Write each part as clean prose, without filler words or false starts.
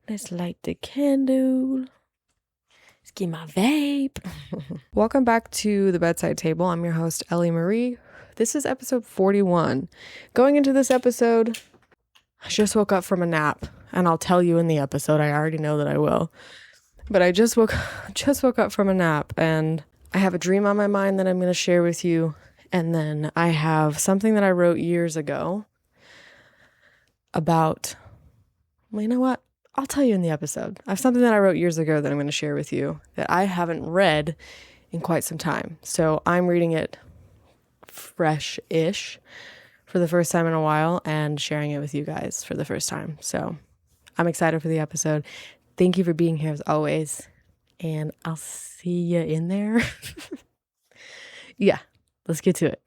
Let's light the candle. Let's get my vape. Welcome back to the Bedside Table. I'm your host, Ellie Marie. This is episode 41. Going into this episode, I just woke up from a nap, and I'll tell you in the episode. I already know that I will. But I just woke up from a nap, and I have a dream on my mind that I'm going to share with you. And then I have something that I wrote years ago about, well, you know what? I'll tell you in the episode. I have something that I wrote years ago that I'm going to share with you that I haven't read in quite some time. So I'm reading it fresh-ish for the first time in a while and sharing it with you guys for the first time. So I'm excited for the episode. Thank you for being here as always. And I'll see you in there. Yeah, let's get to it.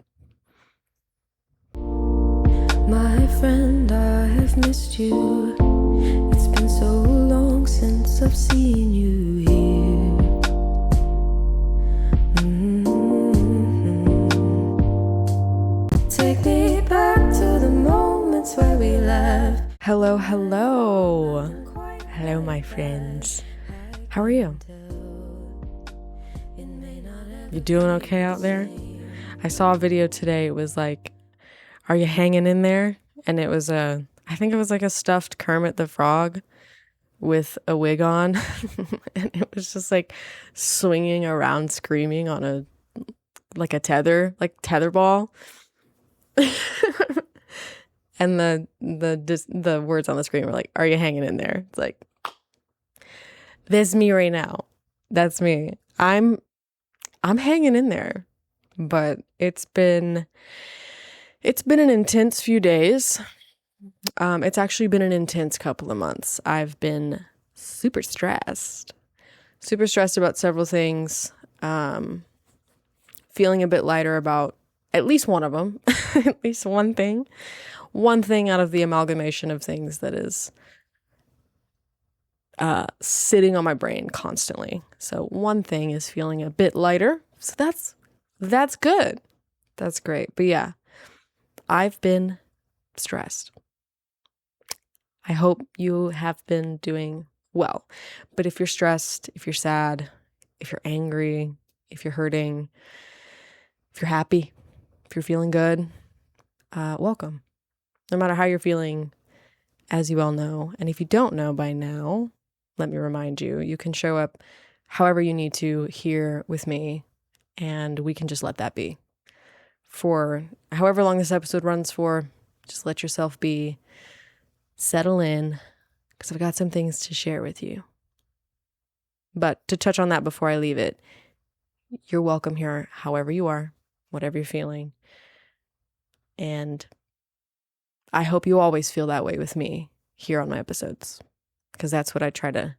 My friend, I have missed you. It's been so long since I've seen you here. Take me back to the moments where we laughed. Hello, my friends. How are you? You doing okay out there? I saw a video today. It was like, are you hanging in there? And it was I think it was like a stuffed Kermit the Frog with a wig on. And it was just like swinging around screaming on a tetherball. And the words on the screen were like, are you hanging in there? It's like, that's me right now. That's me. I'm hanging in there. But it's been an intense few days. It's actually been an intense couple of months. I've been super stressed about several things. Feeling a bit lighter about at least one of them, at least one thing out of the amalgamation of things that is sitting on my brain constantly. So one thing is feeling a bit lighter. So that's good. That's great. But yeah, I've been stressed. I hope you have been doing well. But if you're stressed, if you're sad, if you're angry, if you're hurting, if you're happy, if you're feeling good, welcome. No matter how you're feeling, as you all know. And if you don't know by now, let me remind you, you can show up however you need to here with me, and we can just let that be. For however long this episode runs for, just let yourself be. Settle in, because I've got some things to share with you. But to touch on that before I leave it, you're welcome here however you are, whatever you're feeling. And I hope you always feel that way with me here on my episodes, because that's the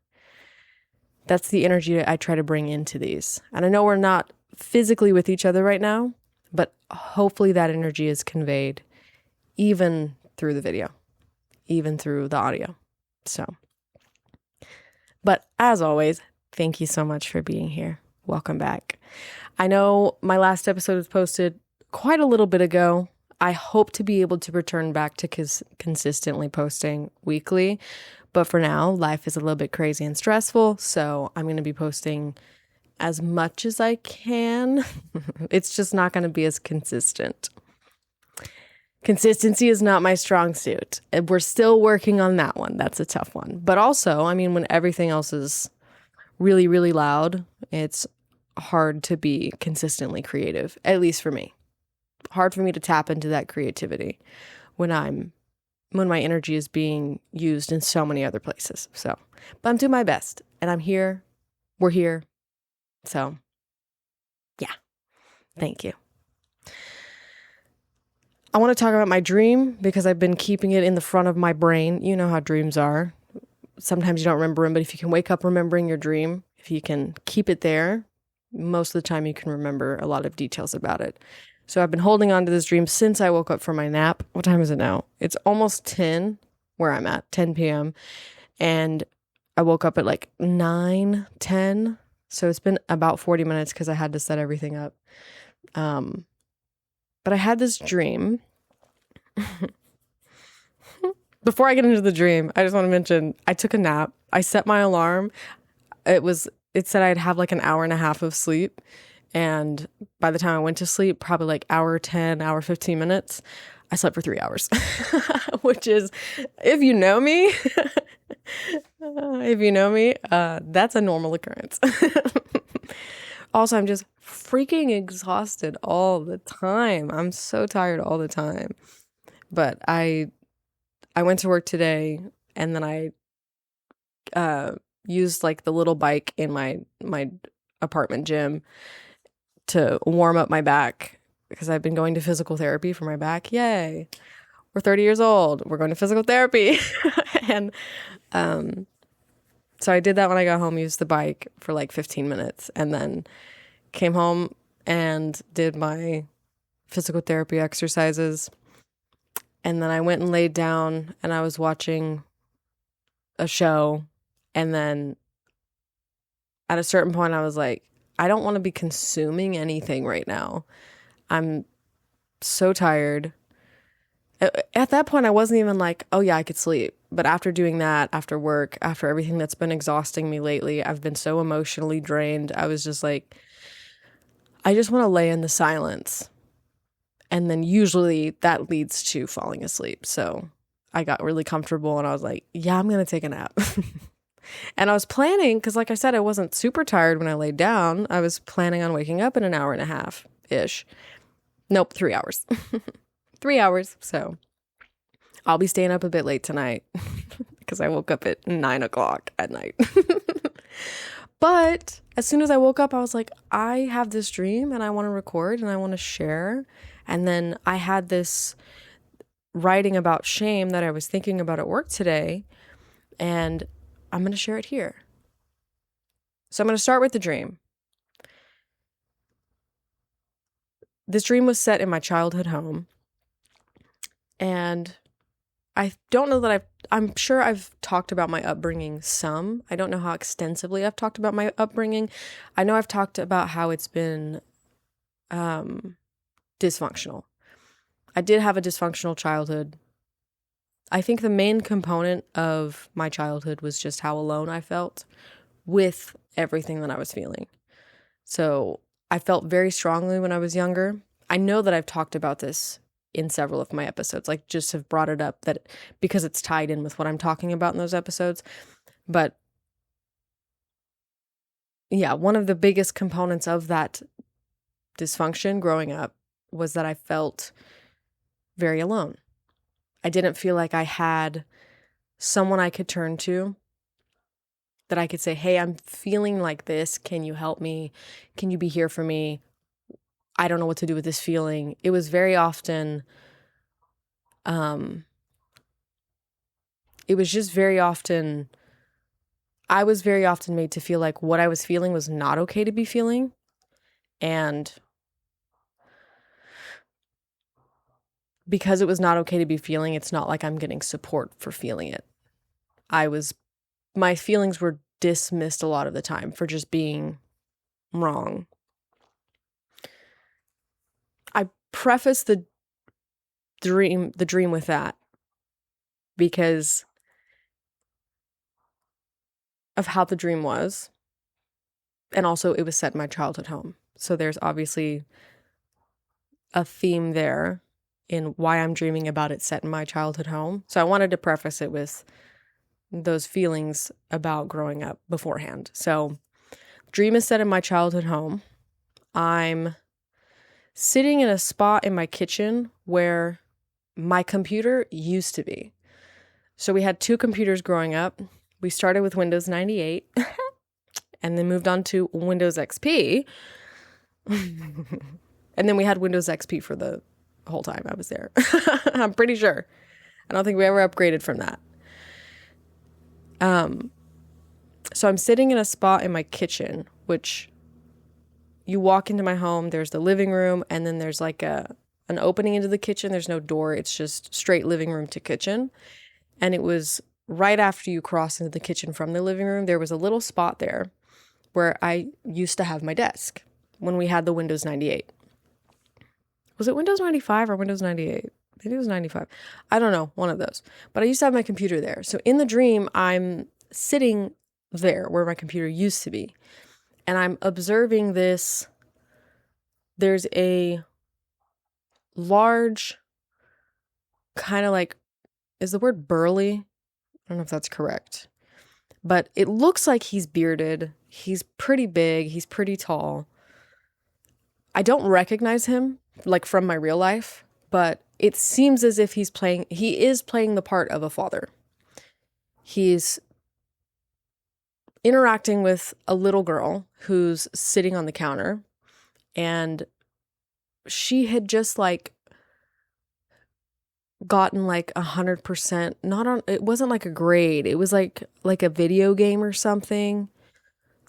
energy I try to bring into these. And I know we're not physically with each other right now, but hopefully that energy is conveyed even through the video, even through the audio. So, but as always, thank you so much for being here. Welcome back. I know my last episode was posted quite a little bit ago. I hope to be able to return back to consistently posting weekly. But for now, life is a little bit crazy and stressful. So I'm going to be posting as much as I can. It's just not going to be as consistent. Consistency is not my strong suit. We're still working on that one. That's a tough one. But also, I mean, when everything else is really, really loud, it's hard to be consistently creative, at least for me. Hard for me to tap into that creativity when my energy is being used in so many other places. So, but I'm doing my best, and I'm here. We're here. So, yeah. Thank you. I want to talk about my dream because I've been keeping it in the front of my brain. You know how dreams are. Sometimes you don't remember them, but if you can wake up remembering your dream, if you can keep it there, most of the time you can remember a lot of details about it. So I've been holding on to this dream since I woke up from my nap. What time is it now? It's almost 10 where I'm at, 10 p.m. And I woke up at like 9:10. So it's been about 40 minutes because I had to set everything up. But I had this dream before I get into the dream, I just want to mention I took a nap. I set my alarm. It said I'd have like an hour and a half of sleep. And by the time I went to sleep, probably like hour 10, hour 15 minutes, I slept for 3 hours, which is, if you know me, that's a normal occurrence. Also, I'm just freaking exhausted all the time. I'm so tired all the time. But I went to work today, and then I used like the little bike in my apartment gym to warm up my back because I've been going to physical therapy for my back. Yay. We're 30 years old. We're going to physical therapy. And so I did that when I got home, used the bike for like 15 minutes, and then came home and did my physical therapy exercises. And then I went and laid down, and I was watching a show. And then at a certain point, I was like, I don't want to be consuming anything right now. I'm so tired. At that point, I wasn't even like, oh yeah, I could sleep. But after doing that, after work, after everything that's been exhausting me lately, I've been so emotionally drained. I was just like, I just want to lay in the silence. And then usually that leads to falling asleep. So I got really comfortable and I was like, yeah, I'm going to take a nap. And I was planning, because like I said, I wasn't super tired when I laid down. I was planning on waking up in an hour and a half-ish. Nope, 3 hours. 3 hours. So I'll be staying up a bit late tonight because I woke up at 9 o'clock at night. But as soon as I woke up, I was like, I have this dream and I want to record and I want to share. And then I had this writing about shame that I was thinking about at work today, and I'm going to share it here. So I'm going to start with the dream. This dream was set in my childhood home. And I don't know that I'm sure I've talked about my upbringing some. I don't know how extensively I've talked about my upbringing. I know I've talked about how it's been dysfunctional. I did have a dysfunctional childhood. I think the main component of my childhood was just how alone I felt with everything that I was feeling. So I felt very strongly when I was younger. I know that I've talked about this in several of my episodes, like just have brought it up that because it's tied in with what I'm talking about in those episodes. But yeah, one of the biggest components of that dysfunction growing up was that I felt very alone. I didn't feel like I had someone I could turn to, that I could say, hey, I'm feeling like this. Can you help me? Can you be here for me? I don't know what to do with this feeling. It was very often, I was very often made to feel like what I was feeling was not okay to be feeling. And because it was not okay to be feeling, it's not like I'm getting support for feeling it. My feelings were dismissed a lot of the time for just being wrong. I preface the dream with that because of how the dream was. And also it was set in my childhood home. So there's obviously a theme there in why I'm dreaming about it set in my childhood home. So I wanted to preface it with those feelings about growing up beforehand. So dream is set in my childhood home. I'm sitting in a spot in my kitchen where my computer used to be. So we had 2 computers growing up. We started with Windows 98 and then moved on to Windows XP. And then we had Windows XP for the whole time I was there. I'm pretty sure. I don't think we ever upgraded from that. So I'm sitting in a spot in my kitchen, which you walk into my home, there's the living room, and then there's like an opening into the kitchen. There's no door. It's just straight living room to kitchen. And it was right after you cross into the kitchen from the living room, there was a little spot there where I used to have my desk when we had the Windows 98. Was it Windows 95 or Windows 98? Maybe it was 95. I don't know, one of those. But I used to have my computer there. So in the dream, I'm sitting there where my computer used to be. And I'm observing this. There's a large, kind of like, is the word burly? I don't know if that's correct. But it looks like he's bearded. He's pretty big. He's pretty tall. I don't recognize him, like from my real life, but it seems as if he is playing the part of a father. He's interacting with a little girl who's sitting on the counter, and she had just like gotten like 100%, it wasn't like a grade. It was like a video game or something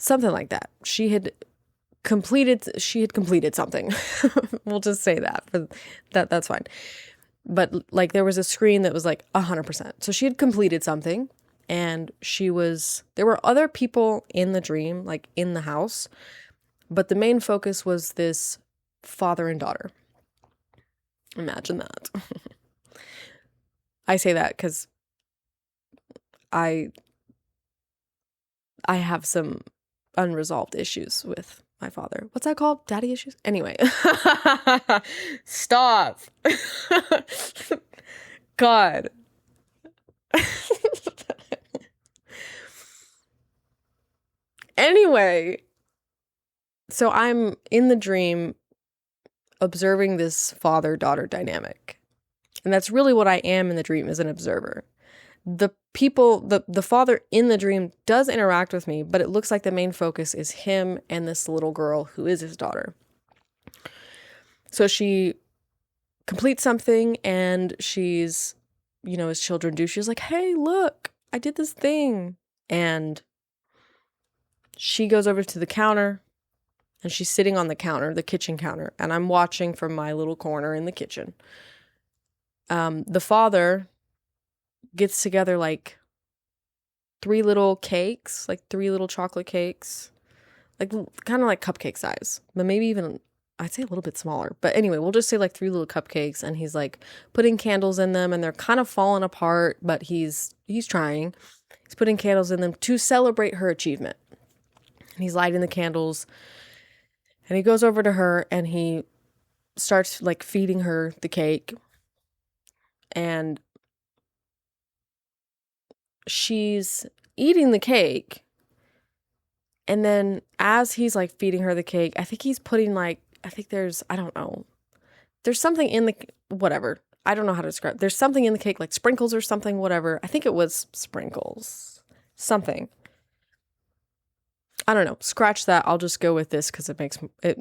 like that. She had completed something. We'll just say that, that's fine. But like there was a screen that was like 100%. So she had completed something, and there were other people in the dream, like in the house, but the main focus was this father and daughter. Imagine that. I say that because I have some unresolved issues with my father. What's that called? Daddy issues? Anyway. Stop. God. Anyway. So I'm in the dream observing this father-daughter dynamic. And that's really what I am in the dream, as an observer. The father in the dream does interact with me, but it looks like the main focus is him and this little girl who is his daughter. So she completes something, and she's, as children do, she's like, hey, look, I did this thing. And she goes over to the counter, and she's sitting on the counter, the kitchen counter, and I'm watching from my little corner in the kitchen. The father gets together like 3 little cakes, like 3 little chocolate cakes, like kind of like cupcake size, but maybe even, I'd say a little bit smaller. But anyway, we'll just say like 3 little cupcakes, and he's like putting candles in them, and they're kind of falling apart, but he's trying. He's putting candles in them to celebrate her achievement. And he's lighting the candles, and he goes over to her, and he starts like feeding her the cake. And she's eating the cake. And then as he's like feeding her the cake, I think he's putting I don't know. There's something in whatever. I don't know how to describe. There's something in the cake, like sprinkles or something, whatever. I think it was sprinkles. Something. I don't know. Scratch that. I'll just go with this because it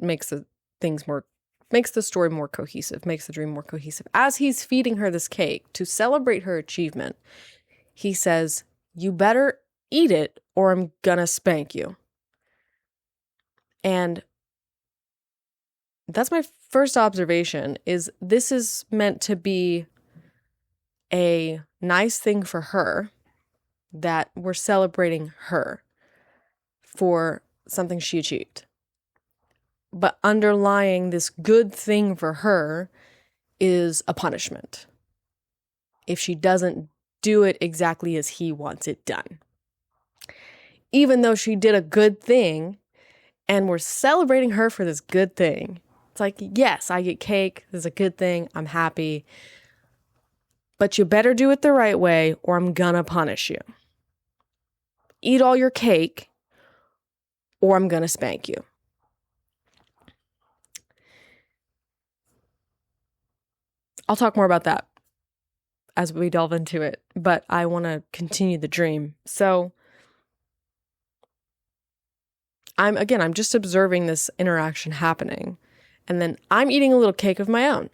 makes the story more cohesive, makes the dream more cohesive. As he's feeding her this cake to celebrate her achievement, he says, you better eat it or I'm gonna spank you. And that's my first observation, is this is meant to be a nice thing for her, that we're celebrating her for something she achieved. But underlying this good thing for her is a punishment if she doesn't do it exactly as he wants it done. Even though she did a good thing and we're celebrating her for this good thing. It's like, yes, I get cake. This is a good thing. I'm happy. But you better do it the right way or I'm gonna punish you. Eat all your cake or I'm gonna spank you. I'll talk more about that as we delve into it, but I want to continue the dream. So I'm just observing this interaction happening, and then I'm eating a little cake of my own.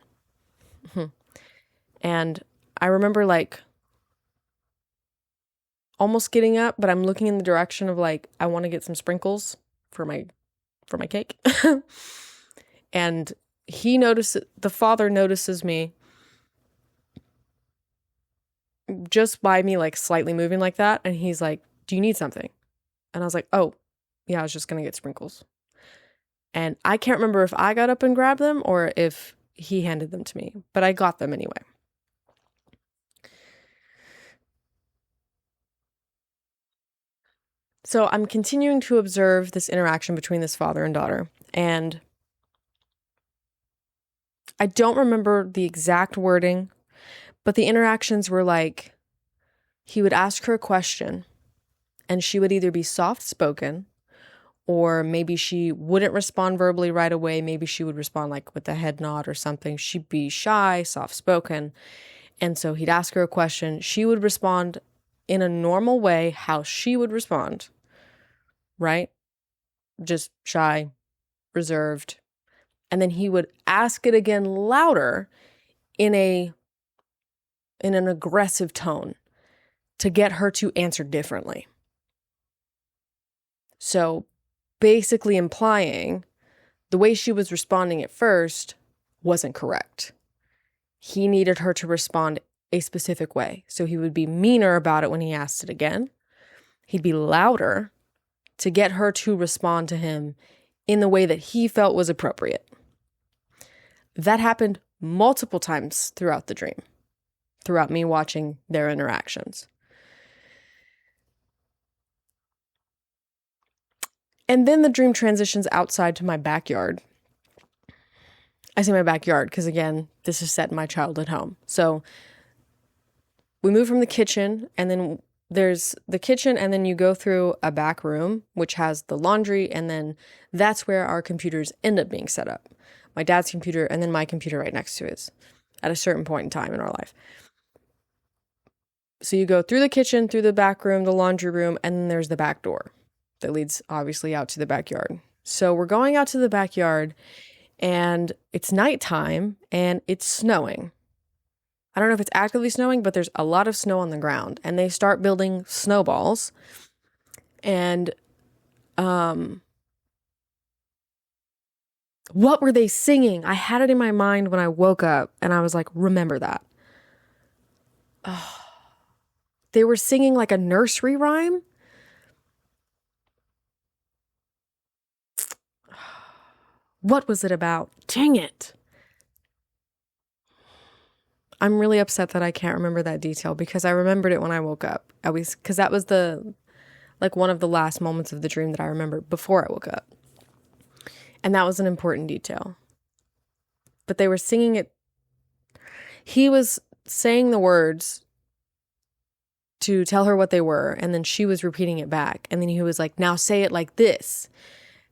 And I remember almost getting up, but I'm looking in the direction of I want to get some sprinkles for my cake. And the father notices me just by me slightly moving like that, and he's like, do you need something? And I was like, oh yeah, I was just gonna get sprinkles. And I can't remember if I got up and grabbed them or if he handed them to me, but I got them anyway. So I'm continuing to observe this interaction between this father and daughter, and I don't remember the exact wording, but the interactions were like, he would ask her a question, and she would either be soft-spoken, or maybe she wouldn't respond verbally right away. Maybe she would respond like with a head nod or something. She'd be shy, soft-spoken. And so he'd ask her a question. She would respond in a normal way, how she would respond, right? Just shy, reserved. And then he would ask it again louder in an aggressive tone to get her to answer differently. So basically implying the way she was responding at first wasn't correct. He needed her to respond a specific way. So he would be meaner about it when he asked it again. He'd be louder to get her to respond to him in the way that he felt was appropriate. That happened multiple times throughout the dream, throughout me watching their interactions. And then the dream transitions outside to my backyard. I say my backyard because, again, this is set in my childhood home. So we move from the kitchen, and then there's the kitchen, and then you go through a back room, which has the laundry, and then that's where our computers end up being set up. My dad's computer, and then my computer right next to his at a certain point in time in our life. So you go through the kitchen, through the back room, the laundry room, and then there's the back door that leads obviously out to the backyard. So we're going out to the backyard, and it's nighttime and it's snowing. I don't know if it's actively snowing, but there's a lot of snow on the ground, and they start building snowballs. And what were they singing? I had it in my mind when I woke up, and I was like, remember that. Oh, they were singing like a nursery rhyme. What was it about? Dang it. I'm really upset that I can't remember that detail because I remembered it when I woke up. Because that was one of the last moments of the dream that I remember before I woke up. And that was an important detail. But they were singing it. He was saying the words to tell her what they were, and then she was repeating it back. And then he was like, now say it like this.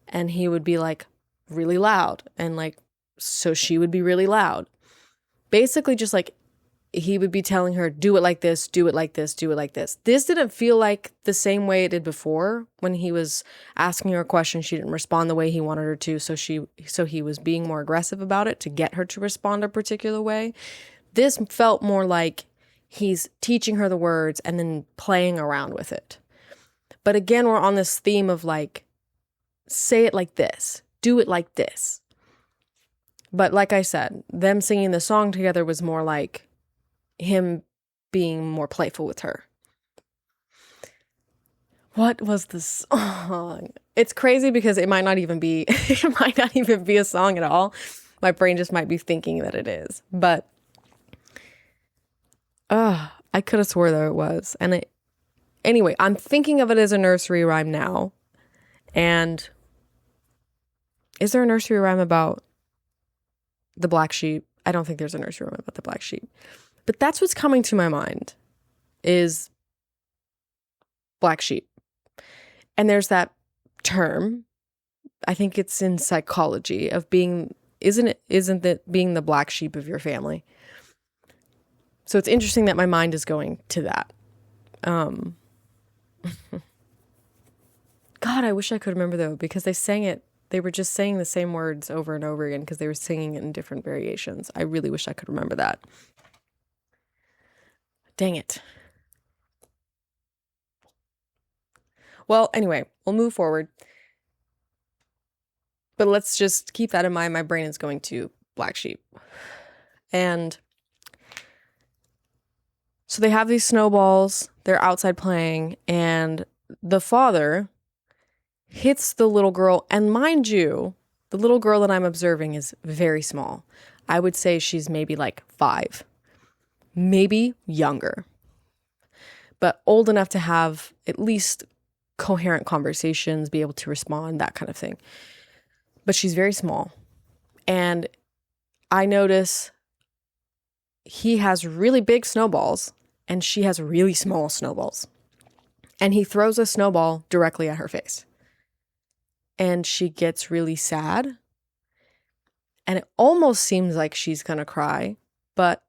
And he would be like, really loud, and like, so she would be really loud. Basically just like he would be telling her, do it like this, do it like this, do it like this. This didn't feel like the same way it did before when he was asking her a question. She didn't respond the way he wanted her to, so he was being more aggressive about it to get her to respond a particular way. This felt more like he's teaching her the words and then playing around with it. But again, we're on this theme of like, say it like this. Do it like this. But like I said, them singing the song together was more like him being more playful with her. What was the song? It's crazy because it might not even be a song at all. My brain just might be thinking that it is. But I could have swore that it was. Anyway, I'm thinking of it as a nursery rhyme now. And is there a nursery rhyme about the black sheep? I don't think there's a nursery rhyme about the black sheep. But that's what's coming to my mind is black sheep. And there's that term, I think it's in psychology, of being, isn't it being the black sheep of your family? So it's interesting that my mind is going to that. God, I wish I could remember though, because they were just saying the same words over and over again because they were singing it in different variations. I really wish I could remember that. Dang it. Well, anyway, we'll move forward. But let's just keep that in mind. My brain is going to black sheep. And so they have these snowballs. They're outside playing. And the father hits the little girl. And mind you, the little girl that I'm observing is very small. I would say she's maybe like 5, maybe younger, but old enough to have at least coherent conversations, be able to respond, that kind of thing. But she's very small. And I notice he has really big snowballs and she has really small snowballs. And he throws a snowball directly at her face. And she gets really sad. And it almost seems like she's going to cry, but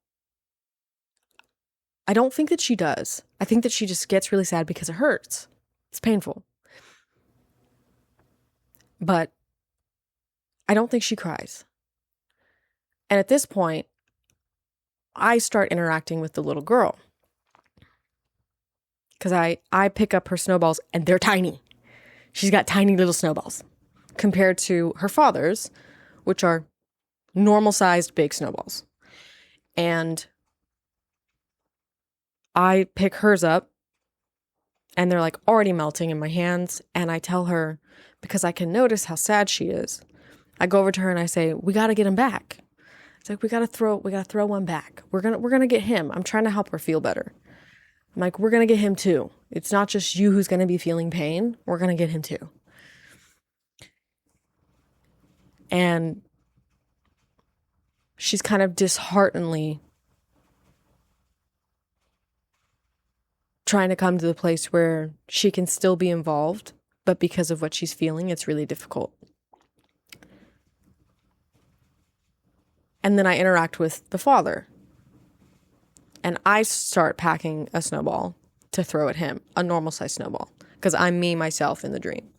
I don't think that she does. I think that she just gets really sad because it hurts. It's painful. But I don't think she cries. And at this point, I start interacting with the little girl. Because I pick up her snowballs and they're tiny. She's got tiny little snowballs compared to her father's, which are normal-sized big snowballs. And I pick hers up and they're like already melting in my hands. And I tell her, because I can notice how sad she is, I go over to her and I say, we got to get him back. It's like, we got to throw one back. We're going to get him. I'm trying to help her feel better. I'm like, we're going to get him too. It's not just you who's going to be feeling pain. We're going to get him too. And she's kind of disheartenedly trying to come to the place where she can still be involved, but because of what she's feeling, it's really difficult. And then I interact with the father. And I start packing a snowball to throw at him, a normal size snowball, because I'm me, myself in the dream.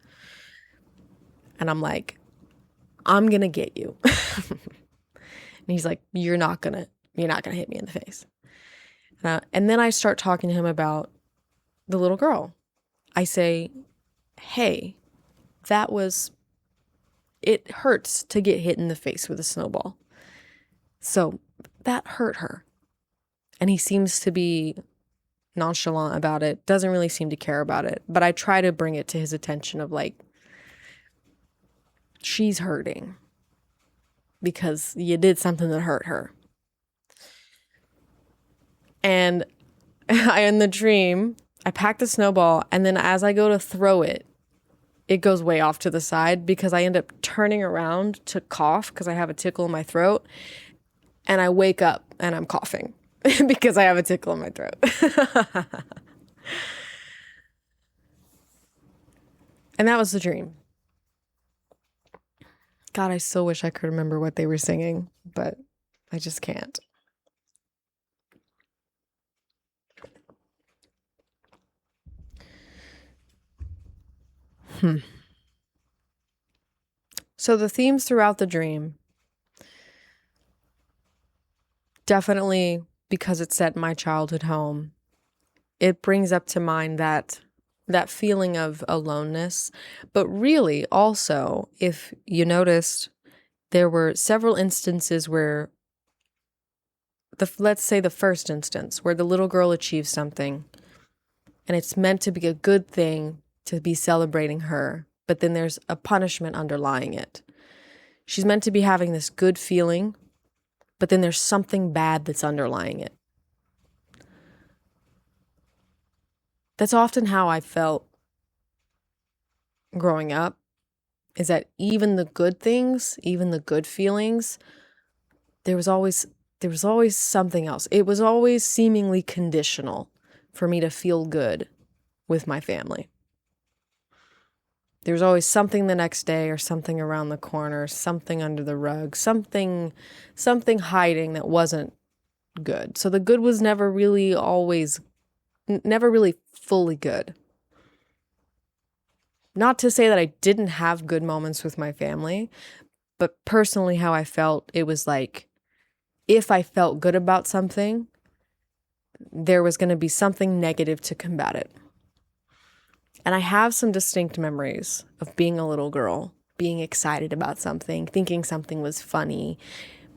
And I'm like, I'm going to get you. And he's like, you're not going to hit me in the face. And then I start talking to him about the little girl. I say, hey, it hurts to get hit in the face with a snowball. So that hurt her. And he seems to be nonchalant about it, doesn't really seem to care about it. But I try to bring it to his attention of like, she's hurting because you did something that hurt her. And in the dream, I pack the snowball, and then as I go to throw it, it goes way off to the side because I end up turning around to cough because I have a tickle in my throat. And I wake up and I'm coughing because I have a tickle in my throat. And that was the dream. God, I so wish I could remember what they were singing, but I just can't. So the themes throughout the dream, definitely because it's set in my childhood home, it brings up to mind that feeling of aloneness. But really also, if you noticed, there were several instances where, let's say the first instance, where the little girl achieves something and it's meant to be a good thing to be celebrating her, but then there's a punishment underlying it. She's meant to be having this good feeling, but then there's something bad that's underlying it. That's often how I felt growing up, is that even the good things, even the good feelings, there was always something else. It was always seemingly conditional for me to feel good with my family. There was always something the next day or something around the corner, something under the rug, something hiding that wasn't good. So the good was never really fully good. Not to say that I didn't have good moments with my family, but personally how I felt, it was like, if I felt good about something, there was going to be something negative to combat it. And I have some distinct memories of being a little girl, being excited about something, thinking something was funny,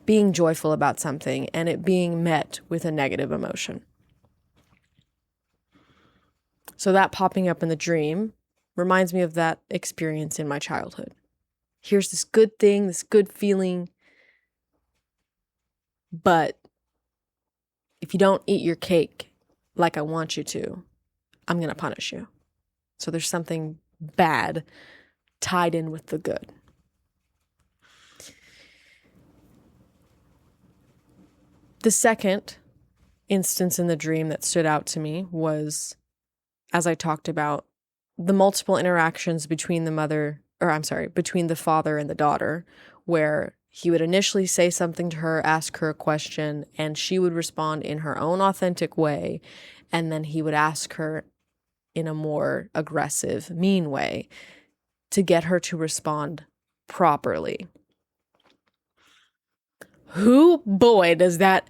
being joyful about something, and it being met with a negative emotion. So that popping up in the dream reminds me of that experience in my childhood. Here's this good thing, this good feeling, but if you don't eat your cake like I want you to, I'm going to punish you. So there's something bad tied in with the good. The second instance in the dream that stood out to me was, as I talked about, the multiple interactions between between the father and the daughter, where he would initially say something to her, ask her a question, and she would respond in her own authentic way, and then he would ask her in a more aggressive, mean way to get her to respond properly. Boy, does that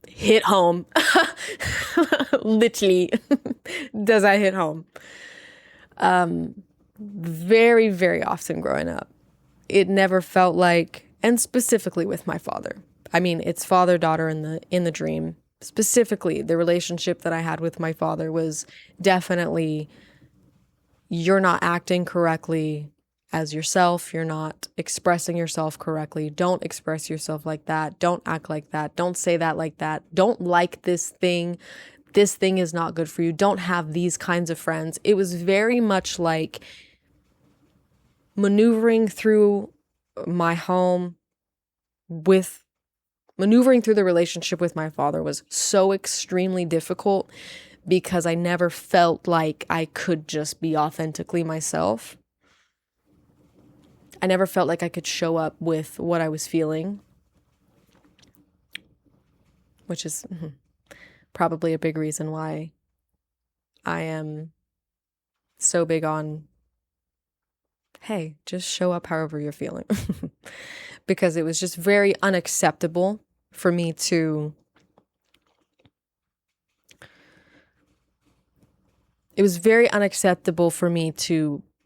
hit home. Literally, does that hit home? Very, very often growing up, it never felt like, and specifically with my father. I mean, it's father-daughter in the dream. Specifically, the relationship that I had with my father was definitely, you're not acting correctly as yourself. You're not expressing yourself correctly. Don't express yourself like that. Don't act like that. Don't say that like that. Don't like this thing. This thing is not good for you. Don't have these kinds of friends. It was very much like maneuvering through my home maneuvering through the relationship with my father was so extremely difficult because I never felt like I could just be authentically myself. I never felt like I could show up with what I was feeling, which is probably a big reason why I am so big on, hey, just show up however you're feeling. Because it was just very unacceptable for me to,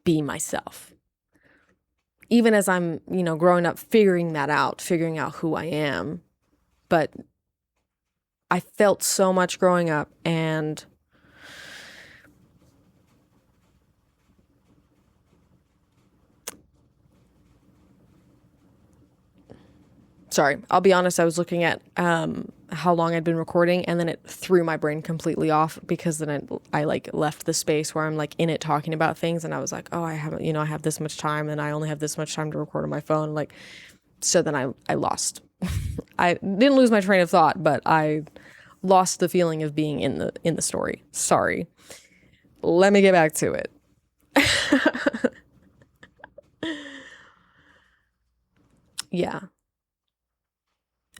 be myself. Even as I'm, growing up, figuring out who I am. But I felt so much growing up, and sorry, I'll be honest, I was looking at how long I'd been recording, and then it threw my brain completely off, because then I left the space where I'm in it talking about things, and I was like, oh, I have this much time, and I only have this much time to record on my phone. So then I lost. I didn't lose my train of thought, but I lost the feeling of being in the story. Sorry. Let me get back to it. Yeah.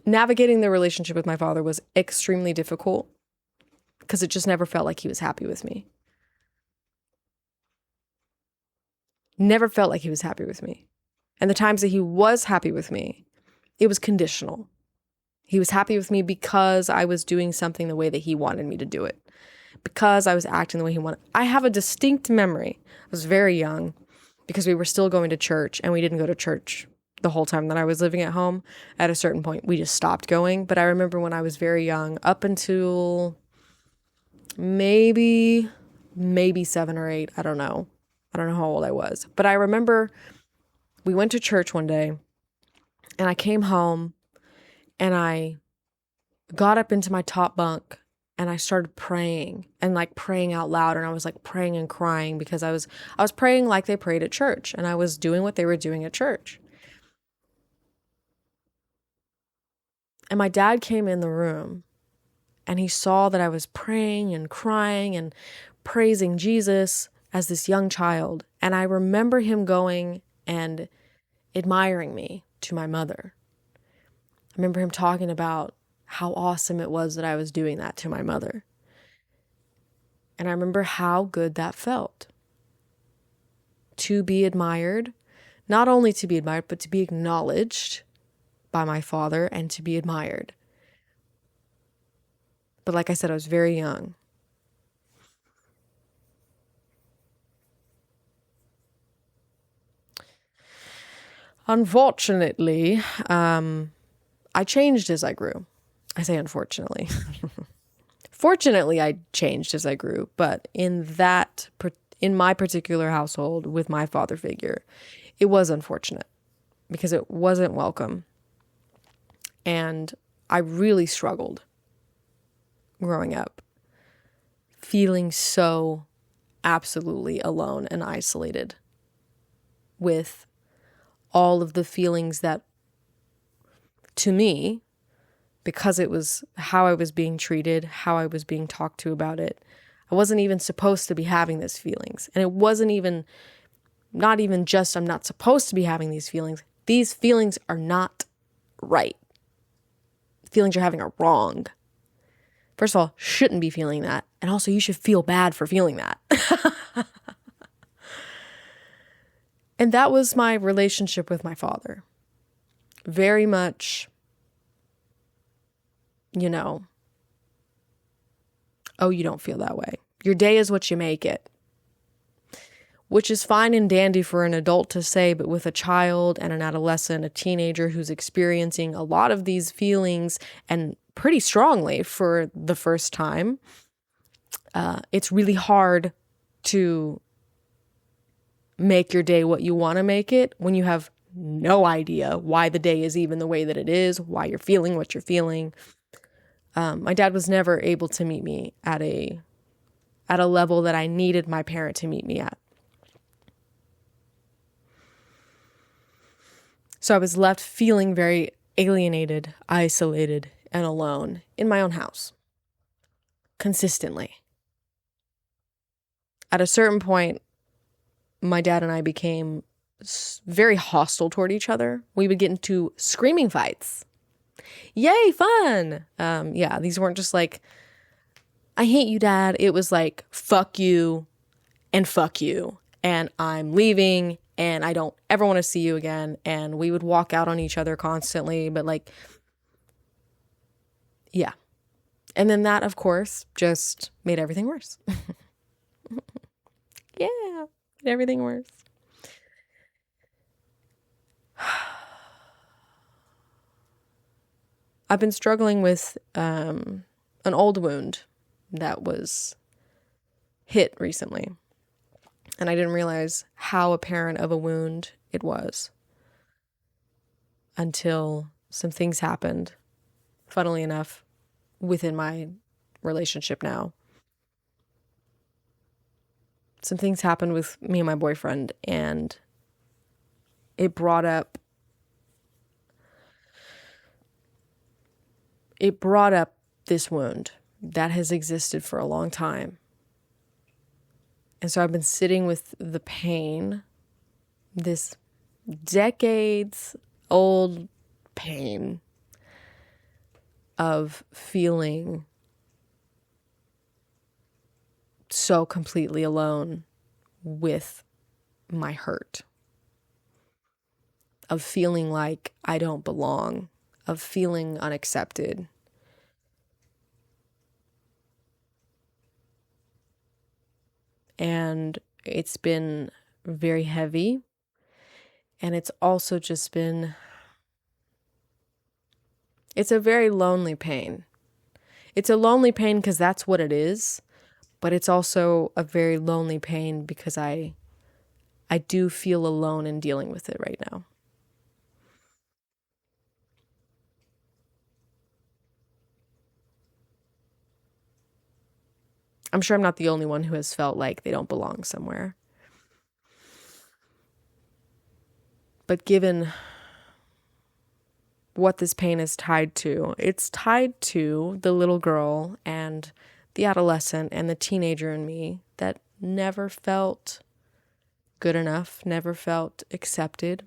Navigating the relationship with my father was extremely difficult because it just never felt like he was happy with me. Never felt like he was happy with me. And the times that he was happy with me, it was conditional. He was happy with me because I was doing something the way that he wanted me to do it. Because I was acting the way he wanted. I have a distinct memory. I was very young because we were still going to church, and we didn't go to church the whole time that I was living at home. At a certain point, we just stopped going. But I remember when I was very young, up until maybe 7 or 8. I don't know how old I was. But I remember we went to church one day, and I came home, and I got up into my top bunk, and I started praying, and praying out loud. And I was praying and crying because I was praying like they prayed at church, and I was doing what they were doing at church. And my dad came in the room, and he saw that I was praying and crying and praising Jesus as this young child. And I remember him going and admiring me to my mother. I remember him talking about how awesome it was that I was doing that to my mother. And I remember how good that felt. To be admired, not only to be admired, but to be acknowledged by my father and to be admired. But like I said, I was very young. Unfortunately, I changed as I grew. I say unfortunately. Fortunately, I changed as I grew, but in my particular household with my father figure, it was unfortunate because it wasn't welcome. And I really struggled growing up, feeling so absolutely alone and isolated with all of the feelings that, to me, because it was how I was being treated, how I was being talked to about it, I wasn't even supposed to be having these feelings. And it wasn't even, not even just I'm not supposed to be having these feelings. These feelings are not right. The feelings you're having are wrong. First of all, shouldn't be feeling that. And also you should feel bad for feeling that. And that was my relationship with my father. Very much, oh, you don't feel that way. Your day is what you make it. Which is fine and dandy for an adult to say, but with a child and an adolescent, a teenager who's experiencing a lot of these feelings and pretty strongly for the first time, it's really hard to make your day what you want to make it when you have no idea why the day is even the way that it is, why you're feeling what you're feeling. My dad was never able to meet me at a level that I needed my parent to meet me at. So I was left feeling very alienated, isolated, and alone in my own house. Consistently. At a certain point, my dad and I became very hostile toward each other. We would get into screaming fights. Yay, fun! These weren't just like, I hate you, Dad. It was like, fuck you, and I'm leaving, and I don't ever want to see you again. And we would walk out on each other constantly, but yeah. And then that, of course, just made everything worse. Yeah, made everything worse. I've been struggling with an old wound that was hit recently. And I didn't realize how apparent of a wound it was until some things happened, funnily enough, within my relationship now. Some things happened with me and my boyfriend, and it brought up this wound that has existed for a long time. And so I've been sitting with the pain, this decades old pain of feeling so completely alone with my hurt, of feeling like I don't belong, of feeling unaccepted. And it's been very heavy. And it's also just been, it's a very lonely pain. It's a lonely pain because that's what it is. But it's also a very lonely pain because I do feel alone in dealing with it right now. I'm sure I'm not the only one who has felt like they don't belong somewhere. But given what this pain is tied to, it's tied to the little girl and the adolescent and the teenager in me that never felt good enough, never felt accepted,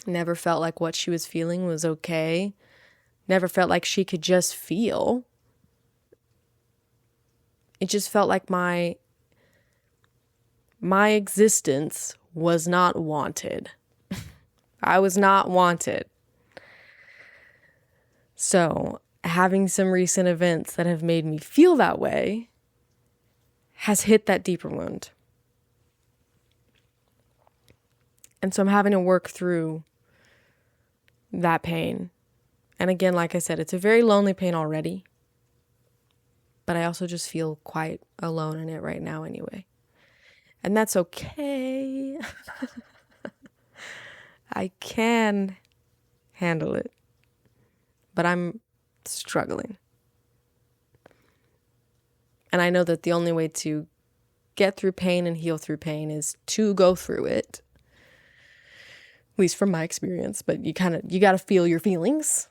never felt like what she was feeling was okay, never felt like she could just feel. It just felt like my existence was not wanted. I was not wanted. So, having some recent events that have made me feel that way has hit that deeper wound. And so I'm having to work through that pain. And again, like I said, it's a very lonely pain already. But I also just feel quite alone in it right now anyway. And that's okay. I can handle it. But I'm struggling. And I know that the only way to get through pain and heal through pain is to go through it. At least from my experience, but you got to feel your feelings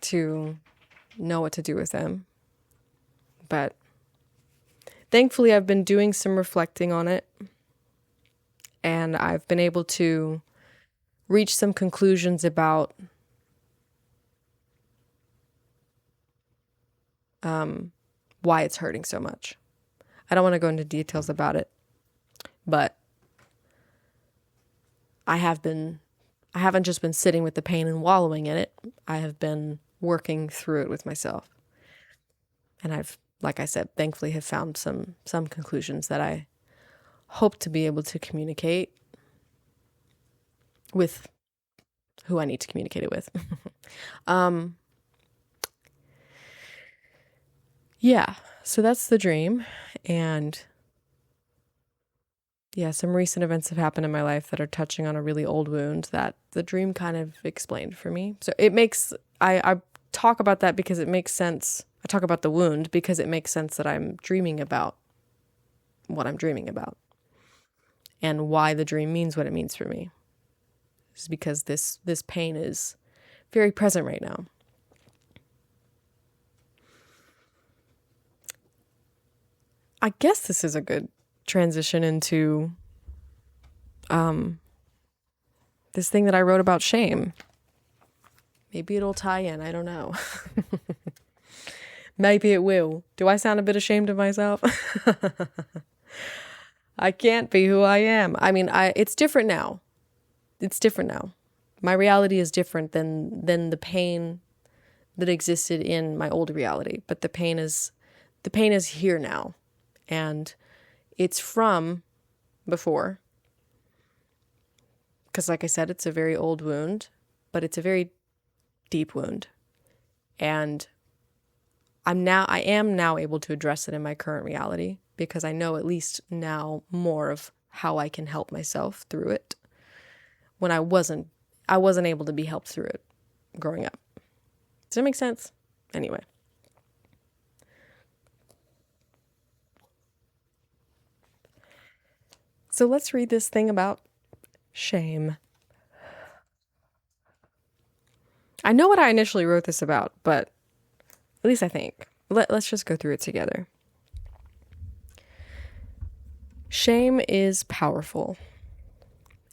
to know what to do with them. But thankfully, I've been doing some reflecting on it, and I've been able to reach some conclusions about why it's hurting so much. I don't want to go into details about it, but I haven't just been sitting with the pain and wallowing in it. I have been working through it with myself. And I've, like I said, thankfully have found some conclusions that I hope to be able to communicate with who I need to communicate it with. Yeah, so that's the dream. And yeah, some recent events have happened in my life that are touching on a really old wound that the dream kind of explained for me. So it makes, I talk about that because it makes sense. I talk about the wound because it makes sense that I'm dreaming about what I'm dreaming about and why the dream means what it means for me. It's because this pain is very present right now. I guess this is a good transition into this thing that I wrote about shame. Maybe it'll tie in. I don't know. Maybe it will. Do I sound a bit ashamed of myself? I can't be who I am. I mean, it's different now. It's different now. My reality is different than the pain that existed in my old reality. But the pain is here now. And it's from before. Because like I said, it's a very old wound, but it's a very deep wound. And I am now able to address it in my current reality because I know at least now more of how I can help myself through it when I wasn't able to be helped through it growing up. Does that make sense? Anyway. So let's read this thing about shame. I know what I initially wrote this about, but at least I think. Let's just go through it together. Shame is powerful.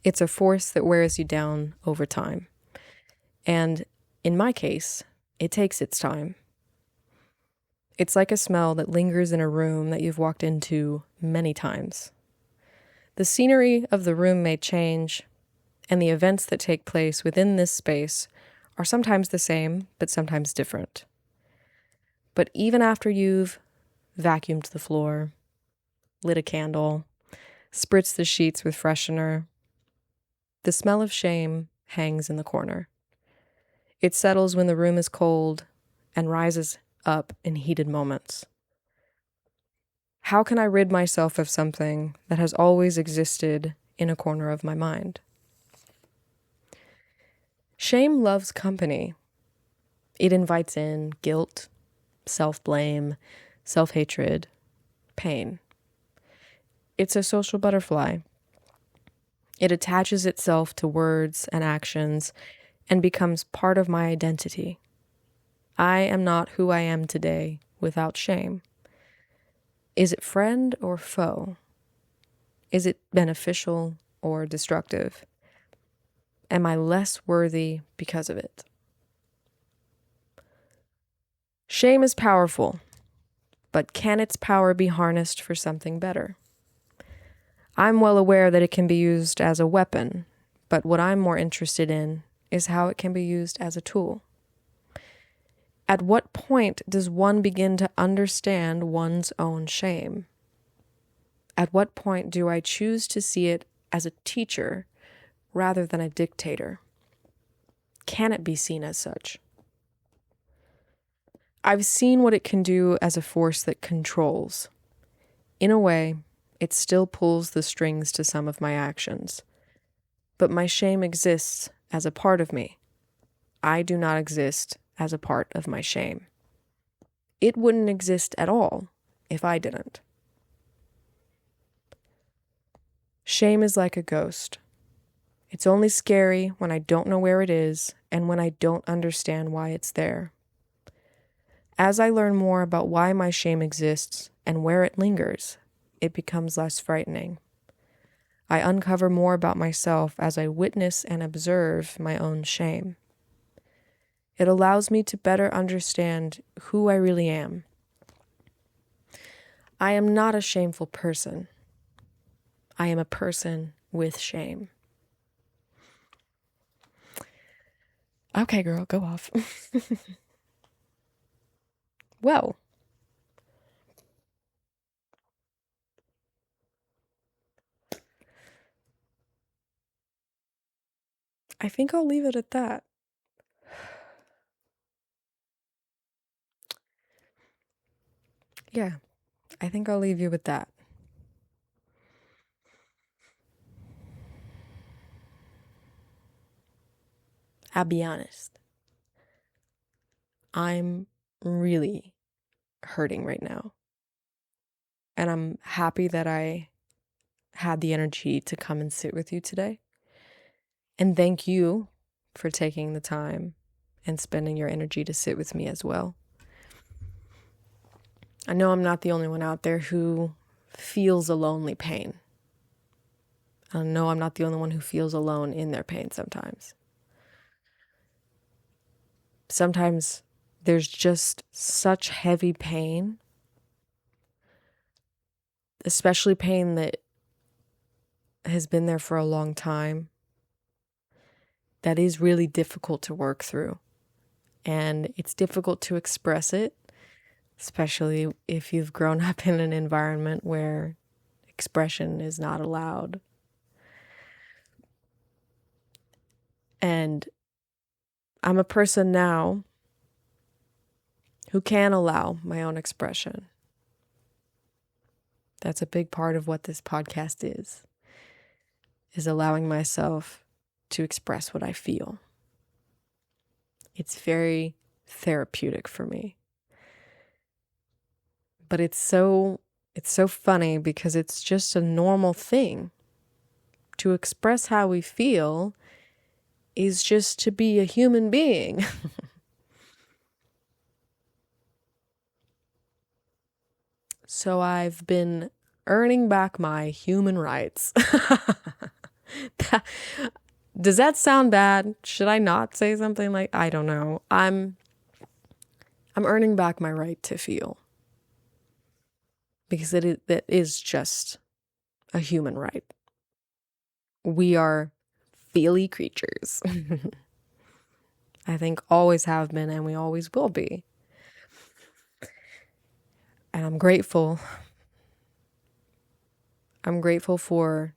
It's a force that wears you down over time. And in my case, it takes its time. It's like a smell that lingers in a room that you've walked into many times. The scenery of the room may change, and the events that take place within this space are sometimes the same, but sometimes different. But even after you've vacuumed the floor, lit a candle, spritzed the sheets with freshener, the smell of shame hangs in the corner. It settles when the room is cold and rises up in heated moments. How can I rid myself of something that has always existed in a corner of my mind? Shame loves company. It invites in guilt, self-blame, self-hatred, pain. It's a social butterfly. It attaches itself to words and actions and becomes part of my identity. I am not who I am today without shame. Is it friend or foe? Is it beneficial or destructive? Am I less worthy because of it? Shame is powerful, but can its power be harnessed for something better? I'm well aware that it can be used as a weapon, but what I'm more interested in is how it can be used as a tool. At what point does one begin to understand one's own shame? At what point do I choose to see it as a teacher rather than a dictator? Can it be seen as such? I've seen what it can do as a force that controls. In a way, it still pulls the strings to some of my actions. But my shame exists as a part of me. I do not exist as a part of my shame. It wouldn't exist at all if I didn't. Shame is like a ghost. It's only scary when I don't know where it is and when I don't understand why it's there. As I learn more about why my shame exists and where it lingers, it becomes less frightening. I uncover more about myself as I witness and observe my own shame. It allows me to better understand who I really am. I am not a shameful person. I am a person with shame. Okay, girl, go off. Well, I think I'll leave it at that. Yeah, I think I'll leave you with that. I'll be honest. I'm really hurting right now. And I'm happy that I had the energy to come and sit with you today. And thank you for taking the time and spending your energy to sit with me as well. I know I'm not the only one out there who feels a lonely pain. I know I'm not the only one who feels alone in their pain sometimes. Sometimes there's just such heavy pain, especially pain that has been there for a long time, that is really difficult to work through. And it's difficult to express it, especially if you've grown up in an environment where expression is not allowed. And I'm a person now who can allow my own expression. That's a big part of what this podcast is allowing myself to express what I feel. It's very therapeutic for me. But it's so funny because it's just a normal thing. To express how we feel is just to be a human being. So I've been earning back my human rights. Does that sound bad? Should I not say something like, I don't know. I'm earning back my right to feel. Because it is just a human right. We are feely creatures. I think always have been and we always will be. And I'm grateful. I'm grateful for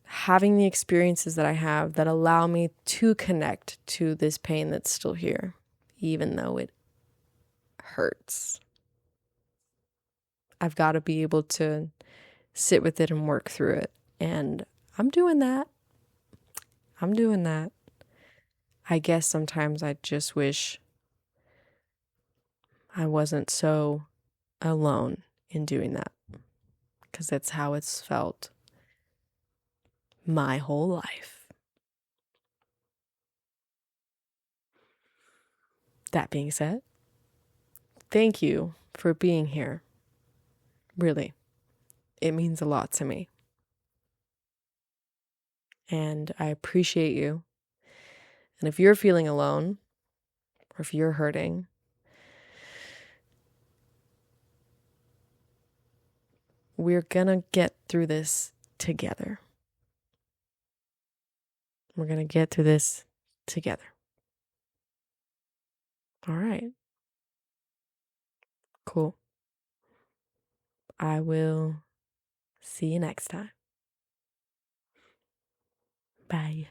having the experiences that I have that allow me to connect to this pain that's still here, even though it hurts. I've got to be able to sit with it and work through it. And I'm doing that. I guess sometimes I just wish I wasn't so alone in doing that, because that's how it's felt my whole life. That being said, thank you for being here. Really, it means a lot to me. And I appreciate you. And if you're feeling alone, or if you're hurting, we're gonna get through this together. We're gonna get through this together. All right. Cool. I will see you next time. Bye.